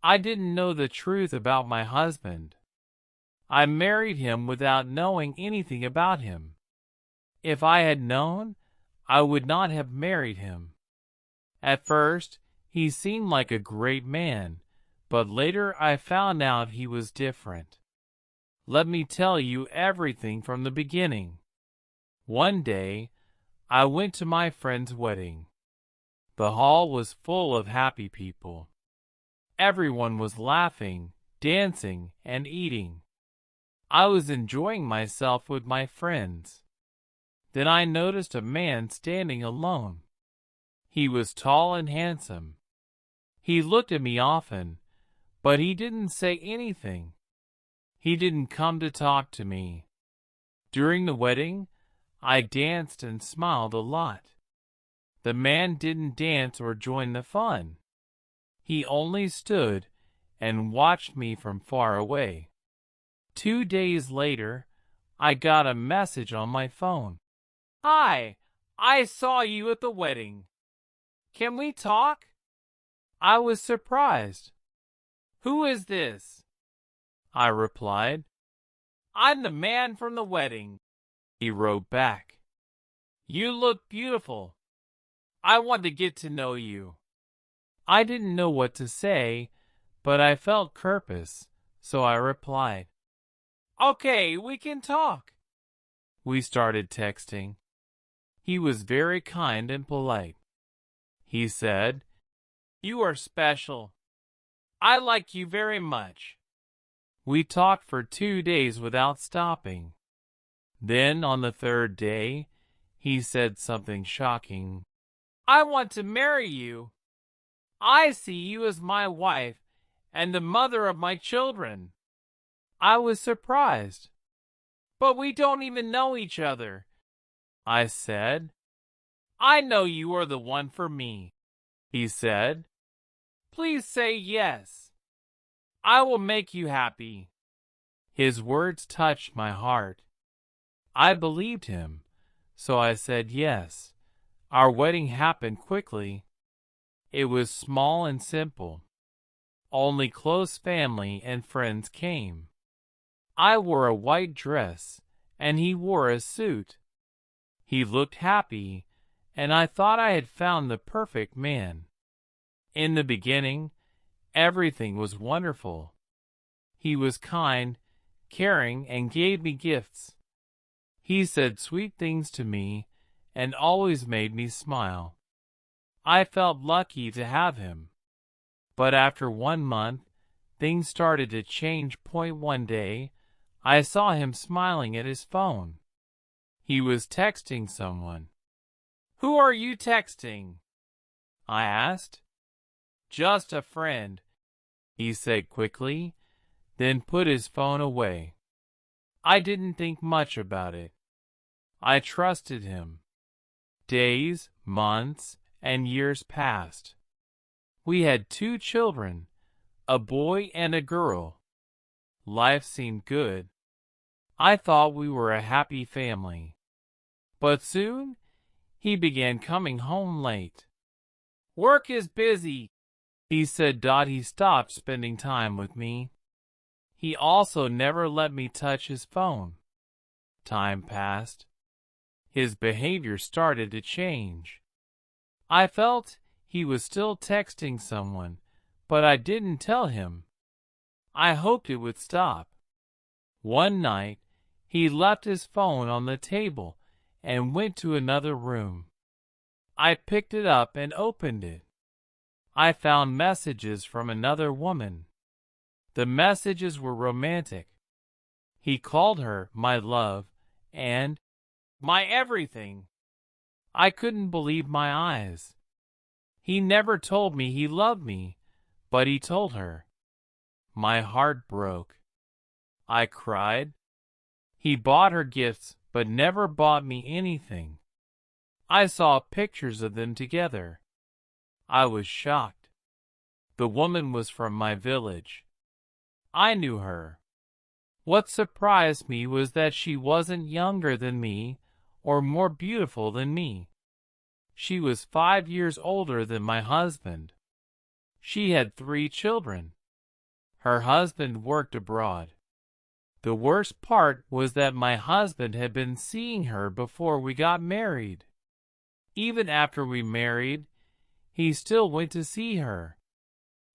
I didn't know the truth about my husband. I married him without knowing anything about him. If I had known, I would not have married him. At first, he seemed like a great man, but later I found out he was different. Let me tell you everything from the beginning. One day, I went to my friend's wedding. The hall was full of happy people. Everyone was laughing, dancing, and eating. I was enjoying myself with my friends. Then I noticed a man standing alone. He was tall and handsome. He looked at me often, but he didn't say anything. He didn't come to talk to me. During the wedding, I danced and smiled a lot. The man didn't dance or join the fun. He only stood and watched me from far away. 2 days later, I got a message on my phone. "Hi, I saw you at the wedding. Can we talk?" I was surprised. "Who is this?" I replied. "I'm the man from the wedding." He wrote back. "You look beautiful. I want to get to know you." I didn't know what to say, but I felt courteous, so I replied, "Okay, we can talk." We started texting. He was very kind and polite. He said, "You are special. I like you very much." We talked for 2 days without stopping. Then, on the third day, he said something shocking. "I want to marry you. I see you as my wife and the mother of my children." I was surprised. "But we don't even know each other," I said. "I know you are the one for me," he said. "Please say yes. I will make you happy." His words touched my heart. I believed him, so I said yes. Our wedding happened quickly. It was small and simple. Only close family and friends came. I wore a white dress, and he wore a suit. He looked happy, and I thought I had found the perfect man. In the beginning, everything was wonderful. He was kind, caring, and gave me gifts. He said sweet things to me and always made me smile. I felt lucky to have him. But after 1 month, things started to change. One day, I saw him smiling at his phone. He was texting someone. "Who are you texting?" I asked. "Just a friend," he said quickly, then put his phone away. I didn't think much about it. I trusted him. Days, months, and years passed. We had 2 children, a boy and a girl. Life seemed good. I thought we were a happy family. But soon, he began coming home late. "Work is busy," he said. He stopped spending time with me. He also never let me touch his phone. Time passed. His behavior started to change. I felt he was still texting someone, but I didn't tell him. I hoped it would stop. One night, he left his phone on the table and went to another room. I picked it up and opened it. I found messages from another woman. The messages were romantic. He called her my love and my everything. I couldn't believe my eyes. He never told me he loved me, but he told her. My heart broke. I cried. He bought her gifts, but never bought me anything. I saw pictures of them together. I was shocked. The woman was from my village. I knew her. What surprised me was that she wasn't younger than me or more beautiful than me. She was 5 years older than my husband. She had 3 children. Her husband worked abroad. The worst part was that my husband had been seeing her before we got married. Even after we married, he still went to see her.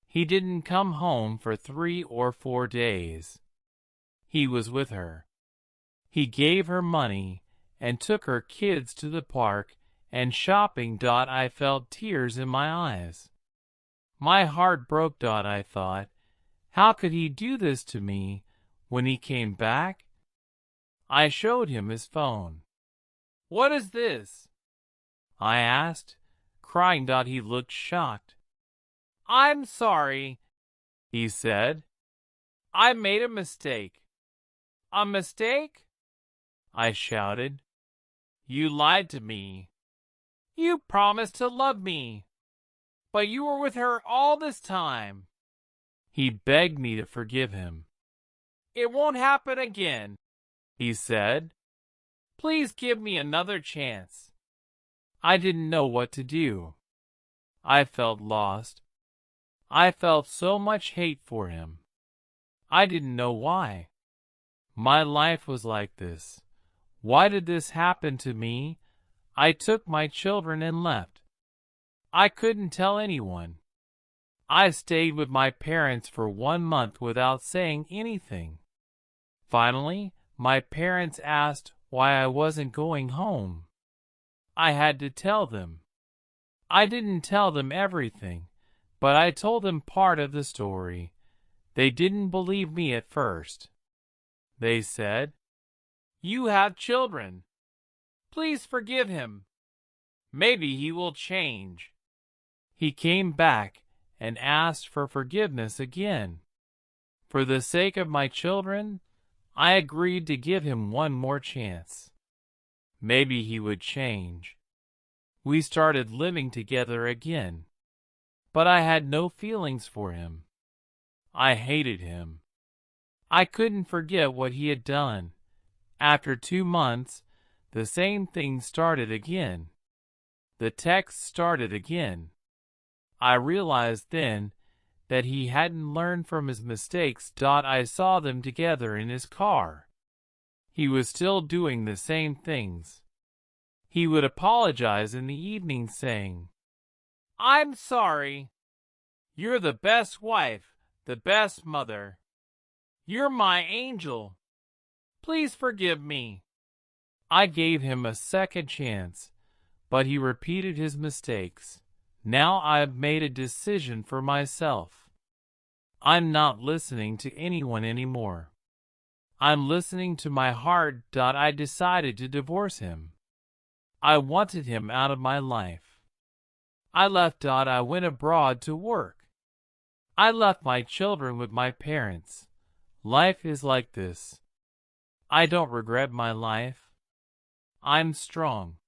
He didn't come home for 3 or 4 days. He was with her. He gave her money and took her kids to the park and shopping. I felt tears in my eyes. My heart broke. I thought, how could he do this to me? When he came back, I showed him his phone. "What is this?" I asked, crying. He looked shocked. "I'm sorry," he said. "I made a mistake." "A mistake?" I shouted. "You lied to me. You promised to love me, but you were with her all this time." He begged me to forgive him. "It won't happen again," he said. "Please give me another chance." I didn't know what to do. I felt lost. I felt so much hate for him. I didn't know why. My life was like this. Why did this happen to me? I took my children and left. I couldn't tell anyone. I stayed with my parents for 1 month without saying anything. Finally, my parents asked why I wasn't going home. I had to tell them. I didn't tell them everything, but I told them part of the story. They didn't believe me at first. They said, "You have children. Please forgive him. Maybe he will change." He came back and asked for forgiveness again. For the sake of my children, I agreed to give him one more chance. Maybe he would change. We started living together again. But I had no feelings for him. I hated him. I couldn't forget what he had done. After 2 months, the same thing started again. The text started again. I realized then that he hadn't learned from his mistakes. I saw them together in his car. He was still doing the same things. He would apologize in the evening saying, "I'm sorry. You're the best wife, the best mother. You're my angel. Please forgive me." I gave him a second chance, but he repeated his mistakes. Now I've made a decision for myself. I'm not listening to anyone anymore. I'm listening to my heart. I decided to divorce him. I wanted him out of my life. I left. I went abroad to work. I left my children with my parents. Life is like this. I don't regret my life. I'm strong.